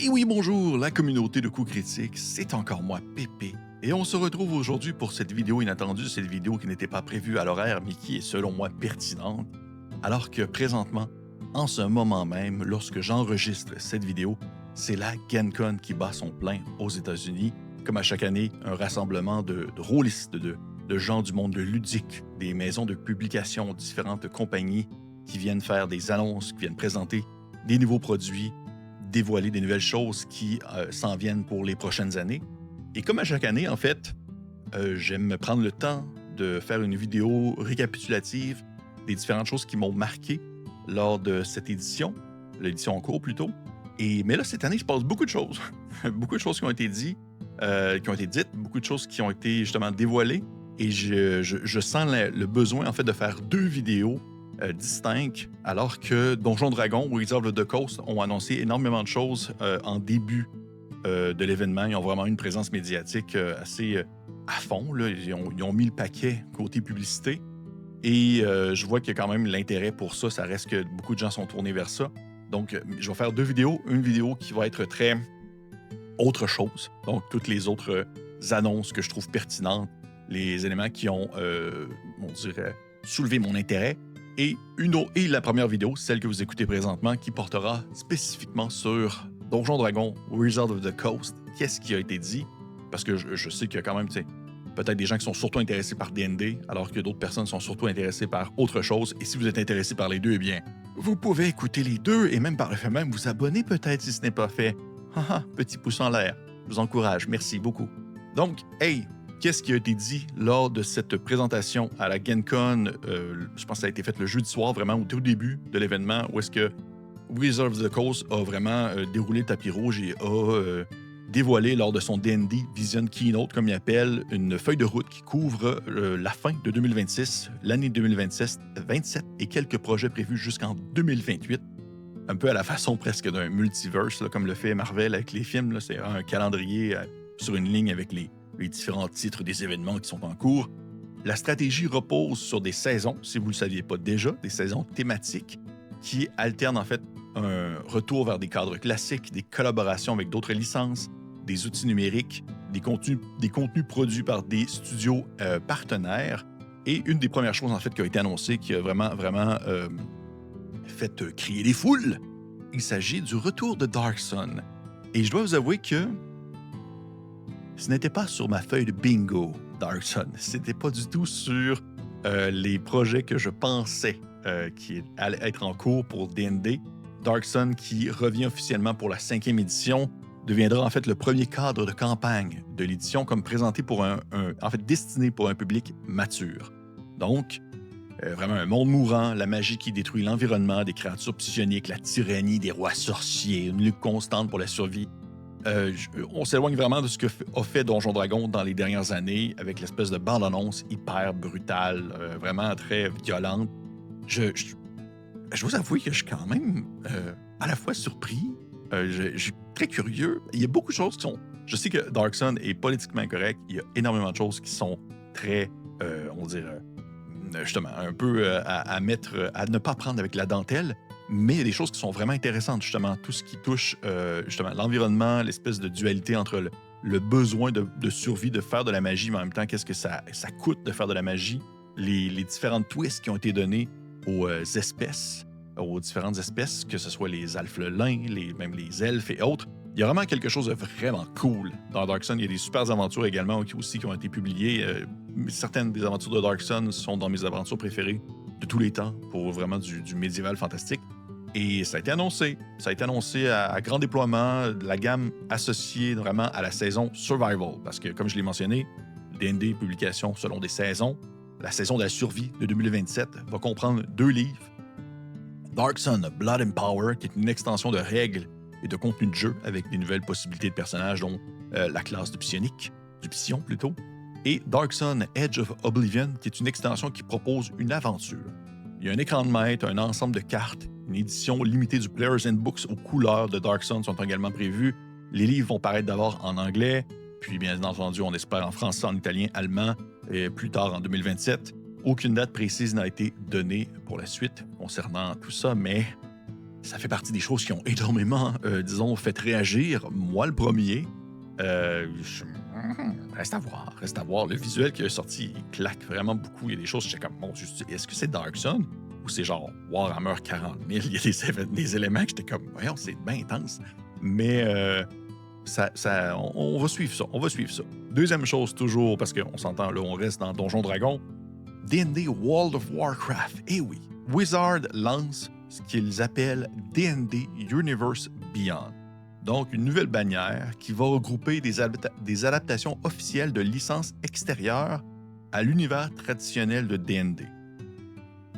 Et oui, bonjour, la communauté de coups critiques, c'est encore moi, Pépé. Et on se retrouve aujourd'hui pour cette vidéo inattendue, cette vidéo qui n'était pas prévue à l'horaire, mais qui est selon moi pertinente, alors que présentement, en ce moment même, lorsque j'enregistre cette vidéo, c'est la GenCon qui bat son plein aux États-Unis. Comme à chaque année, un rassemblement de rôlistes, de gens du monde ludique, des maisons de publication, différentes compagnies qui viennent faire des annonces, qui viennent présenter des nouveaux produits, dévoiler des nouvelles choses qui s'en viennent pour les prochaines années. Et comme à chaque année, en fait, j'aime me prendre le temps de faire une vidéo récapitulative des différentes choses qui m'ont marqué lors de cette édition, l'édition en cours plutôt. Mais là, cette année, il se passe beaucoup de choses. Beaucoup de choses qui ont été dites, beaucoup de choses qui ont été justement dévoilées. Et je sens le besoin, en fait, de faire deux vidéos distinctes, alors que Donjons Dragons ou Wizards of the Coast ont annoncé énormément de choses en début de l'événement. Ils ont vraiment eu une présence médiatique assez à fond. Là. Ils ont mis le paquet côté publicité. Et je vois qu'il y a quand même l'intérêt pour ça. Ça reste que beaucoup de gens sont tournés vers ça. Donc, je vais faire deux vidéos. Une vidéo qui va être très autre chose. Donc, toutes les autres annonces que je trouve pertinentes, les éléments qui ont, on dirait, soulevé mon intérêt. Et la première vidéo, celle que vous écoutez présentement, qui portera spécifiquement sur Donjons Dragons, Wizards of the Coast. Qu'est-ce qui a été dit? Parce que je sais qu'il y a quand même, peut-être des gens qui sont surtout intéressés par D&D, alors que d'autres personnes sont surtout intéressées par autre chose. Et si vous êtes intéressé par les deux, eh bien, vous pouvez écouter les deux et même par le fait même vous abonner peut-être si ce n'est pas fait. Haha, petit pouce en l'air. Je vous encourage. Merci beaucoup. Donc, hey, qu'est-ce qui a été dit lors de cette présentation à la GenCon? Je pense que ça a été fait le jeudi soir, vraiment au tout début de l'événement, où est-ce que Wizards of the Coast a vraiment déroulé le tapis rouge et a dévoilé lors de son D&D Vision Keynote, comme il appelle, une feuille de route qui couvre la fin de 2026, l'année 2027 et quelques projets prévus jusqu'en 2028. Un peu à la façon presque d'un multiverse, là, comme le fait Marvel avec les films. Là, c'est un calendrier sur une ligne avec les différents titres des événements qui sont en cours. La stratégie repose sur des saisons, si vous ne le saviez pas déjà, des saisons thématiques qui alternent en fait un retour vers des cadres classiques, des collaborations avec d'autres licences, des outils numériques, des contenus produits par des studios partenaires. Et une des premières choses en fait qui a été annoncée, qui a vraiment fait crier les foules, il s'agit du retour de Dark Sun. Et je dois vous avouer que ce n'était pas sur ma feuille de bingo, Dark Sun. C'était pas du tout sur les projets que je pensais qui allaient être en cours pour D&D. Dark Sun, qui revient officiellement pour la 5e édition, deviendra en fait le premier cadre de campagne de l'édition, comme présenté pour destiné pour un public mature. Donc, vraiment un monde mourant, la magie qui détruit l'environnement, des créatures psioniques, la tyrannie des rois sorciers, une lutte constante pour la survie. On s'éloigne vraiment de ce que a fait Donjons Dragons dans les dernières années, avec l'espèce de bande-annonce hyper brutale, vraiment très violente. Je vous avoue que je suis quand même à la fois surpris, je suis très curieux. Il y a beaucoup de choses qui sont... Je sais que Dark Sun est politiquement incorrect, il y a énormément de choses qui sont très, on dirait, justement, un peu à ne pas prendre avec la dentelle, mais il y a des choses qui sont vraiment intéressantes, justement, tout ce qui touche justement l'environnement, l'espèce de dualité entre le besoin de survie, de faire de la magie, mais en même temps, qu'est-ce que ça coûte de faire de la magie, les différentes twists qui ont été donnés aux différentes espèces, que ce soit les alphelins, même les elfes et autres. Il y a vraiment quelque chose de vraiment cool dans Dark Sun. Il y a des super aventures également aussi qui ont été publiées. Certaines des aventures de Dark Sun sont dans mes aventures préférées de tous les temps pour vraiment du médiéval fantastique. Et ça a été annoncé. Ça a été annoncé à grand déploiement, la gamme associée vraiment à la saison Survival. Parce que, comme je l'ai mentionné, D&D publication selon des saisons. La saison de la survie de 2027 va comprendre 2 livres. Dark Sun, Blood and Power, qui est une extension de règles et de contenu de jeu avec des nouvelles possibilités de personnages, dont la classe du Psion plutôt. Et Dark Sun, Edge of Oblivion, qui est une extension qui propose une aventure. Il y a un écran de maître, un ensemble de cartes, une édition limitée du Player's Handbooks aux couleurs de Dark Sun sont également prévues. Les livres vont paraître d'abord en anglais, puis bien entendu, on espère en français, en italien, allemand, et plus tard en 2027. Aucune date précise n'a été donnée pour la suite concernant tout ça, mais ça fait partie des choses qui ont énormément, disons, fait réagir. Moi, le premier. Reste à voir, reste à voir. Le visuel qui est sorti, il claque vraiment beaucoup. Il y a des choses, j'étais comme, mon Dieu, est-ce que c'est Dark Sun ou c'est genre Warhammer 40 000? Il y a des éléments que j'étais comme, voyons, c'est bien intense. Mais on va suivre ça, on va suivre ça. Deuxième chose, toujours, parce qu'on s'entend, là, on reste dans Donjon Dragon, D&D World of Warcraft. Eh oui, Wizard lance ce qu'ils appellent D&D Universe Beyond. Donc, une nouvelle bannière qui va regrouper des adaptations officielles de licences extérieures à l'univers traditionnel de D&D.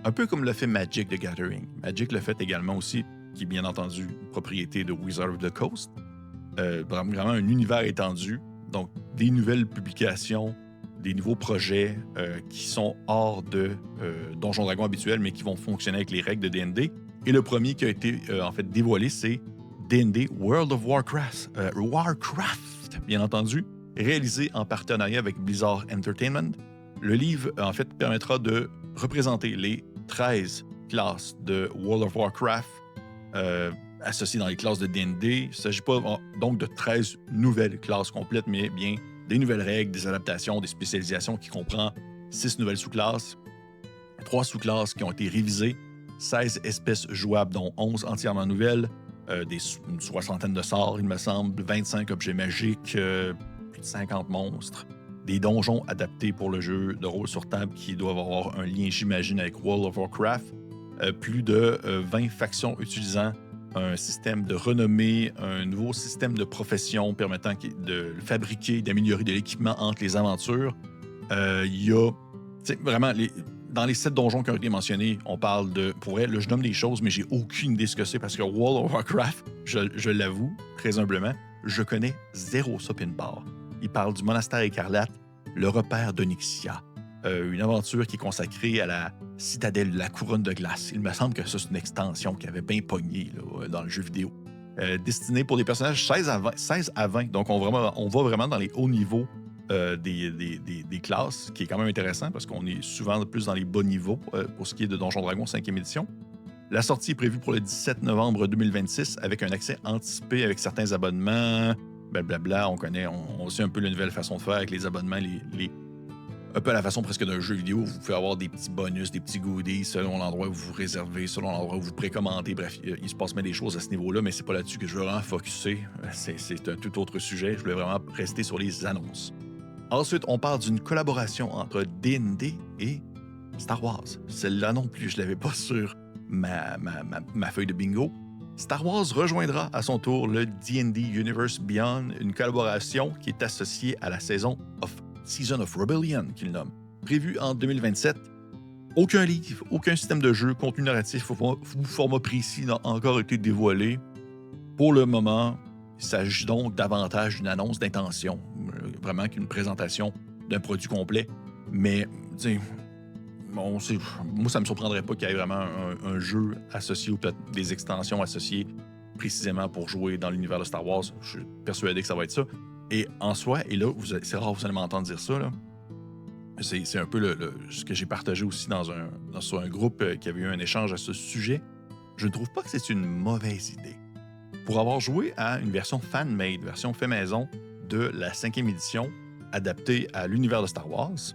Un peu comme le fait Magic the Gathering. Magic le fait également aussi, qui est bien entendu une propriété de Wizard of the Coast. Vraiment un univers étendu. Donc, des nouvelles publications, des nouveaux projets qui sont hors de Donjon Dragon habituel, mais qui vont fonctionner avec les règles de D&D. Et le premier qui a été en fait dévoilé, c'est D&D World of Warcraft, bien entendu, réalisé en partenariat avec Blizzard Entertainment. Le livre, en fait, permettra de représenter les 13 classes de World of Warcraft associées dans les classes de D&D. Il ne s'agit pas donc de 13 nouvelles classes complètes, mais bien des nouvelles règles, des adaptations, des spécialisations qui comprend 6 nouvelles sous-classes, 3 sous-classes qui ont été révisées, 16 espèces jouables, dont 11 entièrement nouvelles, une soixantaine de sorts, il me semble, 25 objets magiques, plus de 50 monstres, des donjons adaptés pour le jeu de rôle sur table qui doivent avoir un lien, j'imagine, avec World of Warcraft, plus de 20 factions utilisant un système de renommée, un nouveau système de profession permettant de fabriquer, d'améliorer de l'équipement entre les aventures. Il y a vraiment dans les 7 donjons qui ont été mentionnés, on parle de... Pour vrai, là, je nomme des choses, mais j'ai aucune idée de ce que c'est parce que World of Warcraft, je l'avoue, très humblement, je connais zéro ça pin bar. Il parle du monastère écarlate, le repère d'Onyxia, une aventure qui est consacrée à la citadelle de la couronne de glace. Il me semble que ça, c'est une extension qui avait bien pogné là, dans le jeu vidéo. Destinée pour des personnages 16 à 20. Donc, on va vraiment dans les hauts niveaux des classes, qui est quand même intéressant parce qu'on est souvent plus dans les bas niveaux pour ce qui est de Donjon Dragon 5e édition. La sortie est prévue pour le 17 novembre 2026 avec un accès anticipé avec certains abonnements, blablabla. On sait un peu la nouvelle façon de faire avec les abonnements, un peu à la façon presque d'un jeu vidéo. Vous pouvez avoir des petits bonus, des petits goodies selon l'endroit où vous réservez, selon l'endroit où vous précommandez. Bref, il se passe même des choses à ce niveau-là, mais c'est pas là-dessus que je veux vraiment focusser. C'est un tout autre sujet. Je voulais vraiment rester sur les annonces. Ensuite, on parle d'une collaboration entre D&D et Star Wars. Celle-là non plus, je ne l'avais pas sur ma feuille de bingo. Star Wars rejoindra à son tour le D&D Universe Beyond, une collaboration qui est associée à la Season of Rebellion, qu'il nomme, prévue en 2027. Aucun livre, aucun système de jeu, contenu narratif ou format précis n'a encore été dévoilé. Pour le moment, il s'agit donc davantage d'une annonce d'intention, vraiment qu'une présentation d'un produit complet. Mais, moi, ça ne me surprendrait pas qu'il y ait vraiment un jeu associé ou peut-être des extensions associées précisément pour jouer dans l'univers de Star Wars. Je suis persuadé que ça va être ça. Et en soi, et là, c'est rare que vous allez m'entendre dire ça, là. C'est un peu ce que j'ai partagé aussi sur un groupe qui avait eu un échange à ce sujet. Je ne trouve pas que c'est une mauvaise idée. Pour avoir joué à une version fan-made, version fait maison de la 5e édition, adaptée à l'univers de Star Wars,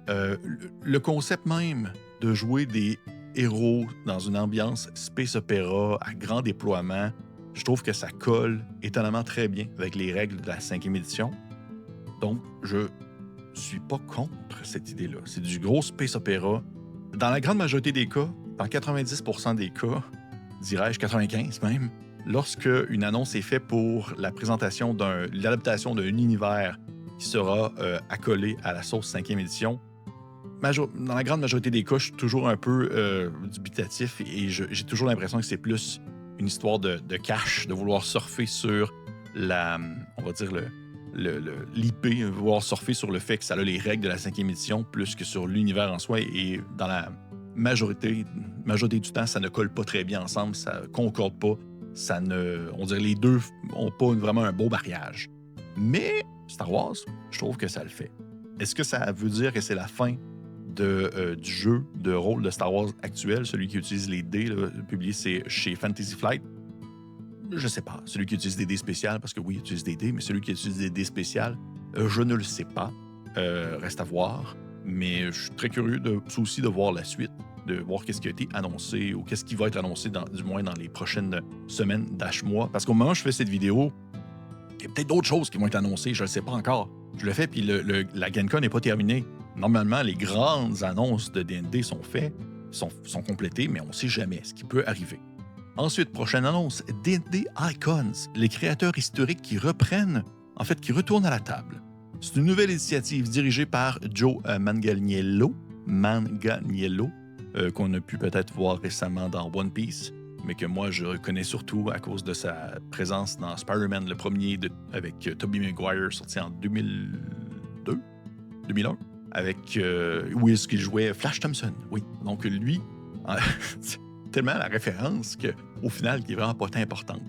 le concept même de jouer des héros dans une ambiance space opéra à grand déploiement, je trouve que ça colle étonnamment très bien avec les règles de la 5e édition. Donc, je suis pas contre cette idée-là. C'est du gros space opéra. Dans la grande majorité des cas, dans 90% des cas, dirais-je 95 même, lorsque une annonce est faite pour la présentation l'adaptation d'un univers qui sera accolé à la sauce 5e édition, dans la grande majorité des cas, je suis toujours un peu dubitatif et j'ai toujours l'impression que c'est plus une histoire de cash, de vouloir surfer sur on va dire l'IP, vouloir surfer sur le fait que ça a les règles de la 5e édition plus que sur l'univers en soi. Et dans la majorité du temps, ça ne colle pas très bien ensemble, ça concorde pas. On dirait les deux n'ont pas vraiment un beau mariage. Mais Star Wars, je trouve que ça le fait. Est-ce que ça veut dire que c'est la fin du jeu de rôle de Star Wars actuel, celui qui utilise les dés, là, publié c'est chez Fantasy Flight. Je sais pas. Celui qui utilise des dés spéciales, parce que oui, il utilise des dés, mais celui qui utilise des dés spéciales, je ne le sais pas. Reste à voir. Mais je suis très curieux aussi de voir la suite, de voir qu'est-ce qui a été annoncé ou qu'est-ce qui va être annoncé, du moins dans les prochaines semaines, mois. Parce qu'au moment où je fais cette vidéo, il y a peut-être d'autres choses qui vont être annoncées, je ne le sais pas encore. Je le fais, puis la GenCon n'est pas terminée. Normalement, les grandes annonces de D&D sont faites, sont complétées, mais on ne sait jamais ce qui peut arriver. Ensuite, prochaine annonce, D&D Icons, les créateurs historiques qui retournent à la table. C'est une nouvelle initiative dirigée par Joe Manganiello, qu'on a pu peut-être voir récemment dans One Piece, mais que moi je reconnais surtout à cause de sa présence dans Spider-Man, le premier avec Tobey Maguire, sorti en 2001, où est-ce qu'il jouait Flash Thompson. Oui, donc lui, tellement la référence qu'au final, qui est vraiment pas tant importante.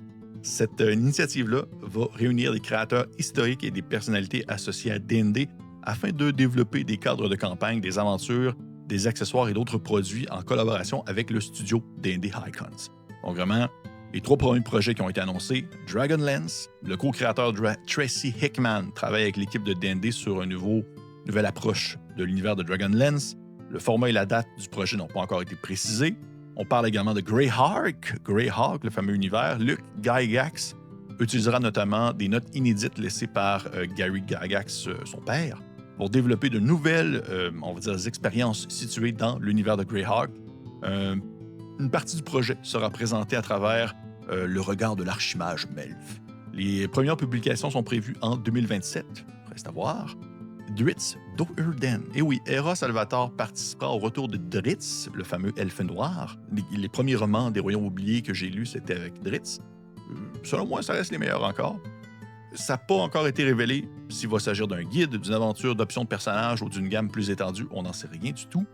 Cette initiative-là va réunir des créateurs historiques et des personnalités associées à D&D afin de développer des cadres de campagne, des aventures, des accessoires et d'autres produits en collaboration avec le studio D&D Icons. Donc vraiment, les 3 premiers projets qui ont été annoncés, Dragonlance, le co-créateur Tracy Hickman travaille avec l'équipe de D&D sur une nouvelle approche de l'univers de Dragonlance. Le format et la date du projet n'ont pas encore été précisés. On parle également de Greyhawk, le fameux univers. Luke Gygax utilisera notamment des notes inédites laissées par Gary Gygax, son père, pour développer de nouvelles, expériences situées dans l'univers de Greyhawk. Une partie du projet sera présentée à travers le regard de l'archimage Melf. Les premières publications sont prévues en 2027, reste à voir. Drizzt Do'Urden. Et oui, Hera Salvatore participera au retour de Drizzt, le fameux elfe noir. Les premiers romans des Royaumes oubliés que j'ai lus, c'était avec Drizzt. Selon moi, ça reste les meilleurs encore. Ça n'a pas encore été révélé s'il va s'agir d'un guide, d'une aventure, d'options de personnages ou d'une gamme plus étendue. On n'en sait rien du tout.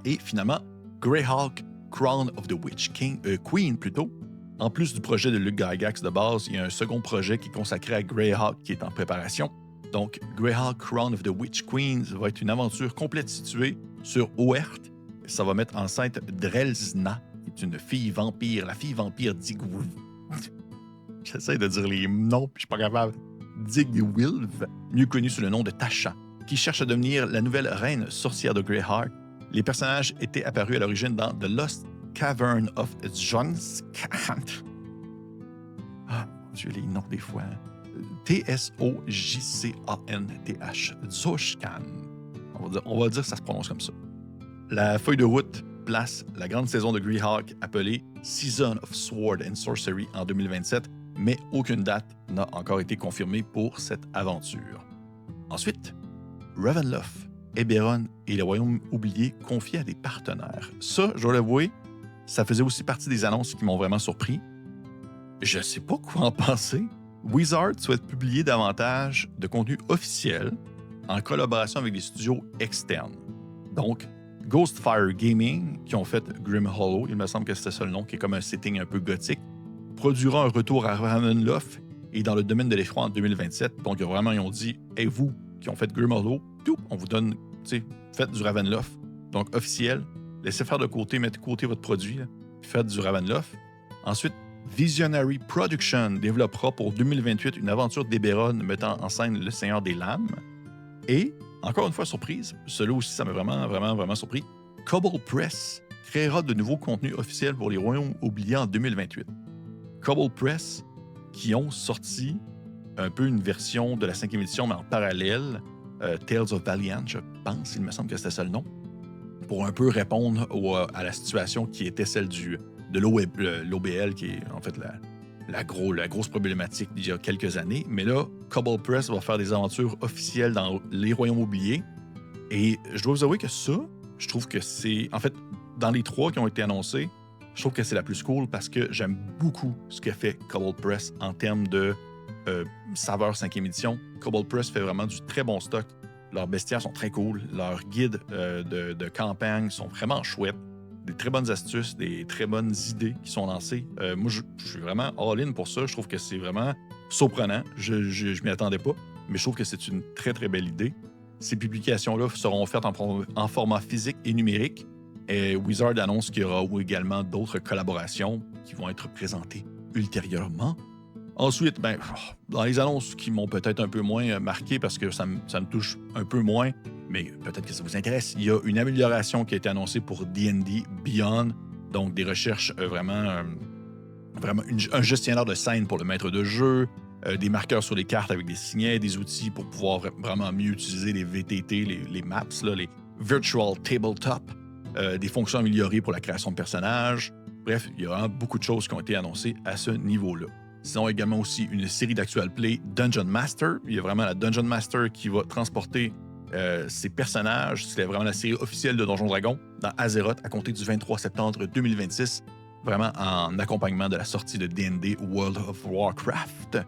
Et finalement, Greyhawk, Crown of the Witch Queen plutôt. En plus du projet de Luke Gygax de base, il y a un second projet qui est consacré à Greyhawk qui est en préparation. Donc, Greyhawk Crown of the Witch Queens va être une aventure complète située sur Oert. Ça va mettre en scène Drelsna, qui est une fille vampire, la fille vampire d'Igwilv. J'essaie de dire les noms, puis je suis pas capable. Digwilv, mieux connue sous le nom de Tasha, qui cherche à devenir la nouvelle reine sorcière de Greyhawk. Les personnages étaient apparus à l'origine dans The Lost Cavern of Dzongkhan. Ah, mon Dieu, les noms des fois. Tsojcanth. Dzongkhan. On va dire que ça se prononce comme ça. La feuille de route place la grande saison de Greyhawk appelée Season of Sword and Sorcery en 2027, mais aucune date n'a encore été confirmée pour cette aventure. Ensuite, Ravenloft, Eberron et les Royaumes oubliés confiés à des partenaires. Ça, je dois l'avouer, ça faisait aussi partie des annonces qui m'ont vraiment surpris. Je sais pas quoi en penser. Wizard souhaite publier davantage de contenu officiel en collaboration avec des studios externes. Donc, Ghostfire Gaming, qui ont fait Grim Hollow, il me semble que c'était ça le nom, qui est comme un setting un peu gothique, produira un retour à Ravenloft et dans le domaine de l'effroi en 2027. Donc, vraiment, ils ont dit « Hey, vous qui ont fait Grim Hollow, on vous donne, faites du Ravenloft. » Donc, officiel, laissez faire de côté, mettez de côté votre produit, là, faites du Ravenloft. Ensuite, Visionary Production développera pour 2028 une aventure d'Eberron mettant en scène le Seigneur des Lames. Et, encore une fois, surprise, celui aussi, ça m'a vraiment surpris, Cobble Press créera de nouveaux contenus officiels pour les Royaumes oubliés en 2028. Cobble Press, qui ont sorti un peu une version de la 5e édition, mais en parallèle, Tales of Valiant, je pense, il me semble que c'était ça le nom, pour un peu répondre à la situation qui était celle de l'OBL, qui est en fait la grosse problématique d'il y a quelques années. Mais là, Cobble Press va faire des aventures officielles dans les Royaumes oubliés. Et je dois vous avouer que ça, je trouve que c'est... En fait, dans les 3 qui ont été annoncés, je trouve que c'est la plus cool parce que j'aime beaucoup ce que fait Cobble Press en termes de saveur 5e édition. Cobble Press fait vraiment du très bon stock. Leurs bestiaires sont très cool. Leurs guides de campagne sont vraiment chouettes. Des très bonnes astuces, des très bonnes idées qui sont lancées. Moi, je suis vraiment all-in pour ça. Je trouve que c'est vraiment surprenant. Je m'y attendais pas, mais je trouve que c'est une très, très belle idée. Ces publications-là seront offertes en format physique et numérique. Et Wizard annonce qu'il y aura également d'autres collaborations qui vont être présentées ultérieurement. Ensuite, ben, dans les annonces qui m'ont peut-être un peu moins marqué parce que ça me touche un peu moins, mais peut-être que ça vous intéresse, il y a une amélioration qui a été annoncée pour D&D Beyond, donc des recherches vraiment un gestionnaire de scène pour le maître de jeu, des marqueurs sur les cartes avec des signets, des outils pour pouvoir vraiment mieux utiliser les VTT, les maps, là, les Virtual Tabletop, des fonctions améliorées pour la création de personnages. Bref, il y a vraiment beaucoup de choses qui ont été annoncées à ce niveau-là. Sinon, également aussi une série d'actual play Dungeon Master. Il y a vraiment la Dungeon Master qui va transporter ses personnages. C'est vraiment la série officielle de Donjons Dragons dans Azeroth à compter du 23 septembre 2026, vraiment en accompagnement de la sortie de D&D World of Warcraft.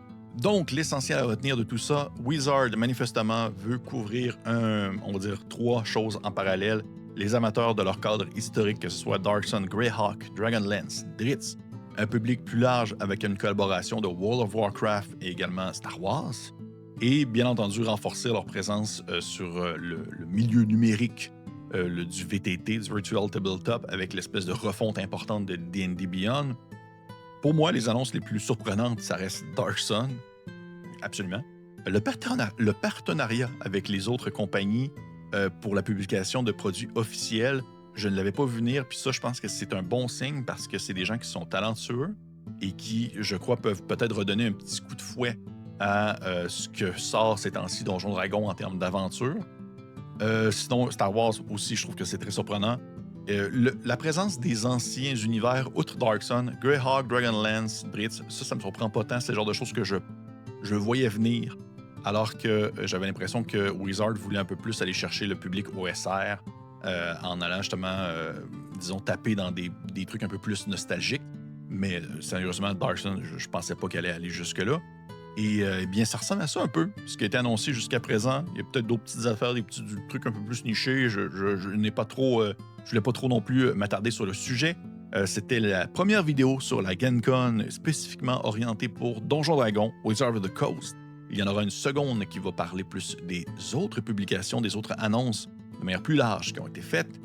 Donc, l'essentiel à retenir de tout ça, Wizard manifestement veut couvrir on va dire 3 choses en parallèle. Les amateurs de leur cadre historique, que ce soit Darksun, Greyhawk, Dragonlance, Drizzt, un public plus large avec une collaboration de World of Warcraft et également Star Wars, et bien entendu renforcer leur présence sur le milieu numérique du VTT, du Virtual Tabletop, avec l'espèce de refonte importante de D&D Beyond. Pour moi, les annonces les plus surprenantes, ça reste Darksun, absolument. Le partenariat avec les autres compagnies pour la publication de produits officiels, je ne l'avais pas vu venir, puis ça, je pense que c'est un bon signe parce que c'est des gens qui sont talentueux et qui, je crois, peuvent peut-être redonner un petit coup de fouet à ce que sort ces temps-ci Donjons Dragons en termes d'aventure. Sinon, Star Wars aussi, je trouve que c'est très surprenant. La présence des anciens univers, outre Darksun, Greyhawk, Dragonlance, Drizzt, ça me surprend pas tant. C'est le genre de choses que je voyais venir, alors que j'avais l'impression que Wizard voulait un peu plus aller chercher le public OSR en allant justement, disons, taper dans des trucs un peu plus nostalgiques. Mais sérieusement, Darksun, je pensais pas qu'elle allait aller jusque-là. Et bien, ça ressemble à ça un peu, ce qui a été annoncé jusqu'à présent. Il y a peut-être d'autres petites affaires, des petits trucs un peu plus nichés. Je n'ai pas trop, je voulais pas trop non plus m'attarder sur le sujet. C'était la première vidéo sur la GenCon spécifiquement orientée pour Donjons Dragons, Wizard of the Coast. Il y en aura une seconde qui va parler plus des autres publications, des autres annonces de manière plus large qui ont été faites.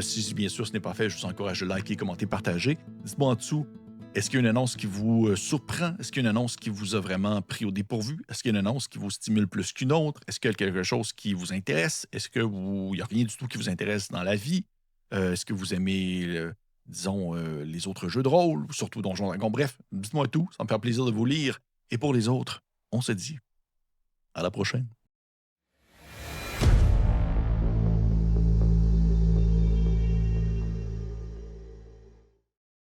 Si bien sûr ce n'est pas fait, je vous encourage à liker, commenter, partager. Dites-moi en dessous, est-ce qu'il y a une annonce qui vous surprend? Est-ce qu'il y a une annonce qui vous a vraiment pris au dépourvu? Est-ce qu'il y a une annonce qui vous stimule plus qu'une autre? Est-ce qu'il y a quelque chose qui vous intéresse? Est-ce que il n'y a rien du tout qui vous intéresse dans la vie? Est-ce que vous aimez, disons, les autres jeux de rôle, surtout Donjons Dragons? Bref, dites-moi tout, ça me fait plaisir de vous lire. Et pour les autres, on se dit à la prochaine.